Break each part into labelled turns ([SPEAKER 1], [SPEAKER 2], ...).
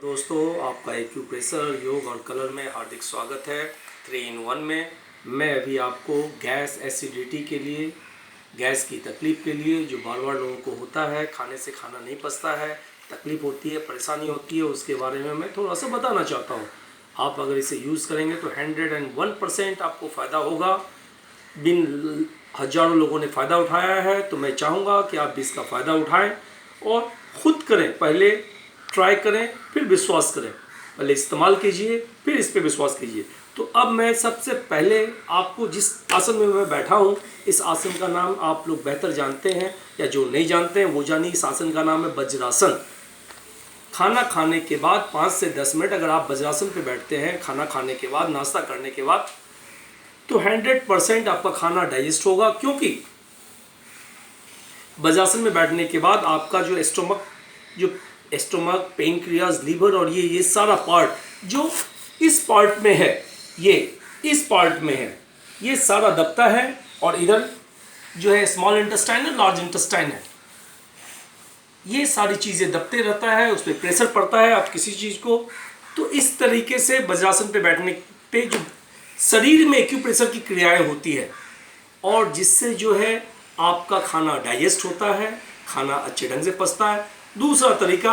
[SPEAKER 1] दोस्तों, आपका एक्यूप्रेशर योग और कलर में हार्दिक स्वागत है। 3 in 1 में मैं अभी आपको गैस एसिडिटी के लिए, गैस की तकलीफ़ के लिए जो बार बार लोगों को होता है, खाने से खाना नहीं पचता है, तकलीफ़ होती है, परेशानी होती है, उसके बारे में मैं थोड़ा सा बताना चाहता हूँ। आप अगर इसे यूज़ करेंगे तो 101% आपको फ़ायदा होगा। बिन हज़ारों लोगों ने फ़ायदा उठाया है, तो मैं चाहूँगा कि आप भी इसका फ़ायदा उठाएं और ख़ुद करें। पहले ट्राई करें, फिर विश्वास करें। पहले इस्तेमाल कीजिए, फिर इस पे विश्वास कीजिए। तो अब मैं सबसे पहले आपको जिस आसन में मैं बैठा हूँ, इस आसन का नाम आप लोग बेहतर जानते हैं, या जो नहीं जानते हैं वो जानिए। इस आसन का नाम है वज्रासन। खाना खाने के बाद 5 से 10 मिनट अगर आप वज्रासन पे बैठते हैं, खाना खाने के बाद, नाश्ता करने के बाद, तो 100% आपका खाना डाइजेस्ट होगा। क्योंकि वज्रासन में बैठने के बाद आपका जो स्टोमक, पेनक्रियाज, लीवर और ये सारा पार्ट जो इस पार्ट में है, ये इस पार्ट में है, ये सारा दबता है। और इधर जो है स्मॉल इंटेस्टाइन है, लार्ज इंटेस्टाइन है, ये सारी चीज़ें दबते रहता है, उस पर प्रेशर पड़ता है आप किसी चीज़ को। तो इस तरीके से वज्रासन पे बैठने पे जो शरीर में एक्यूप्रेशर की क्रियाएं होती है, और जिससे जो है आपका खाना डाइजेस्ट होता है, खाना अच्छे ढंग से पचता है। दूसरा तरीका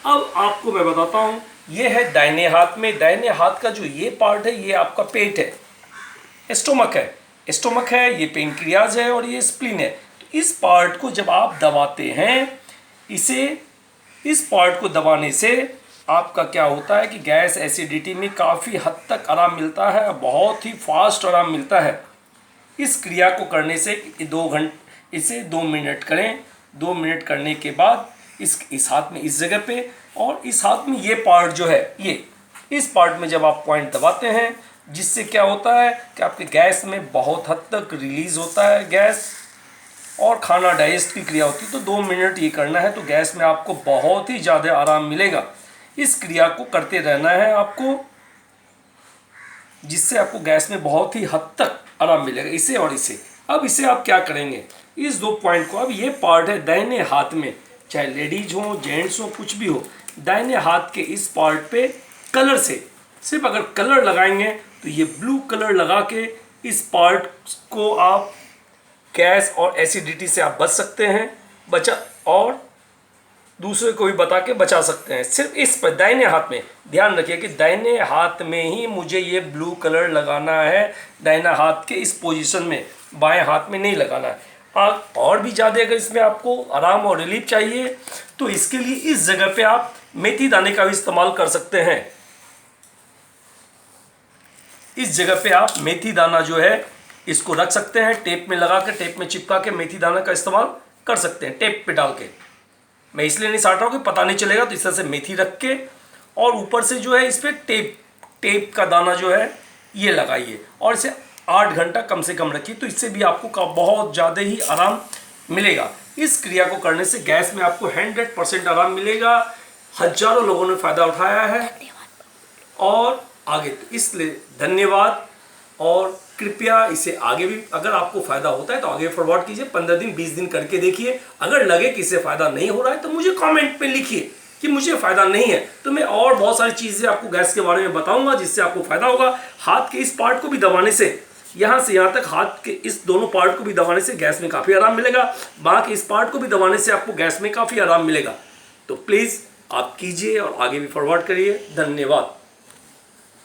[SPEAKER 1] अब आपको मैं बताता हूँ, ये है दाहिने हाथ में। दाहिने हाथ का जो ये पार्ट है, ये आपका पेट है, स्टोमक है, ये पेनक्रियाज है और ये स्प्लीन है। तो इस पार्ट को जब आप दबाते हैं, इस पार्ट को दबाने से आपका क्या होता है कि गैस एसिडिटी में काफ़ी हद तक आराम मिलता है, बहुत ही फास्ट आराम मिलता है। इस क्रिया को करने से इसे 2 मिनट करें। 2 मिनट करने के बाद इस हाथ में इस जगह पे, और इस हाथ में ये पार्ट जो है, ये इस पार्ट में जब आप पॉइंट दबाते हैं, जिससे क्या होता है कि आपके गैस में बहुत हद तक रिलीज़ होता है गैस, और खाना डाइजेस्ट की क्रिया होती है। तो 2 मिनट ये करना है, तो गैस में आपको बहुत ही ज़्यादा आराम मिलेगा। इस क्रिया को करते रहना है आपको, जिससे आपको गैस में बहुत ही हद तक आराम मिलेगा, इसे और इसे। अब इसे आप क्या करेंगे, इस 2 पॉइंट को, अब ये पार्ट है दाहिने हाथ में, चाहे लेडीज हो, जेंट्स हो, कुछ भी हो, दाहिने हाथ के इस पार्ट पे कलर से सिर्फ अगर कलर लगाएंगे तो ये ब्लू कलर लगा के इस पार्ट को आप गैस और एसिडिटी से आप बच सकते हैं, और दूसरे को भी बता के बचा सकते हैं। सिर्फ इस पर दाहिने हाथ में ध्यान रखिए कि दाहिने हाथ में ही मुझे ये ब्लू कलर लगाना है, दाहिना हाथ के इस पोजीशन में, बाएं हाथ में नहीं लगाना है। और भी ज़्यादा अगर इसमें आपको आराम और रिलीफ चाहिए तो इसके लिए इस जगह पे आप मेथी दाने का भी इस्तेमाल कर सकते हैं। इस जगह पे आप मेथी दाना जो है इसको रख सकते हैं, टेप में लगा के, टेप में चिपका के मेथी दाना का इस्तेमाल कर सकते हैं, टेप पे डाल के। मैं इसलिए नहीं साट रहा हूँ कि पता नहीं चलेगा, तो इस तरह से मेथी रख के, और ऊपर से जो है इस पर टेप का दाना जो है ये लगाइए, और इसे 8 घंटा कम से कम रखिए। तो इससे भी आपको बहुत ज़्यादा ही आराम मिलेगा। इस क्रिया को करने से गैस में आपको 100% आराम मिलेगा। हजारों लोगों ने फ़ायदा उठाया है, और आगे इसलिए धन्यवाद। और कृपया इसे आगे भी, अगर आपको फ़ायदा होता है तो आगे फॉरवर्ड कीजिए। 15 दिन 20 दिन करके देखिए। अगर लगे कि इससे फ़ायदा नहीं हो रहा है तो मुझे कमेंट पे लिखिए कि मुझे फ़ायदा नहीं है, तो मैं और बहुत सारी चीज़ें आपको गैस के बारे में बताऊंगा जिससे आपको फ़ायदा होगा। हाथ के इस पार्ट को भी दबाने से, यहाँ से यहाँ तक हाथ के इस दोनों पार्ट को भी दबाने से गैस में काफ़ी आराम मिलेगा। बाकी इस पार्ट को भी दबाने से आपको गैस में काफ़ी आराम मिलेगा। तो प्लीज़ आप कीजिए और आगे भी फॉरवर्ड करिए। धन्यवाद।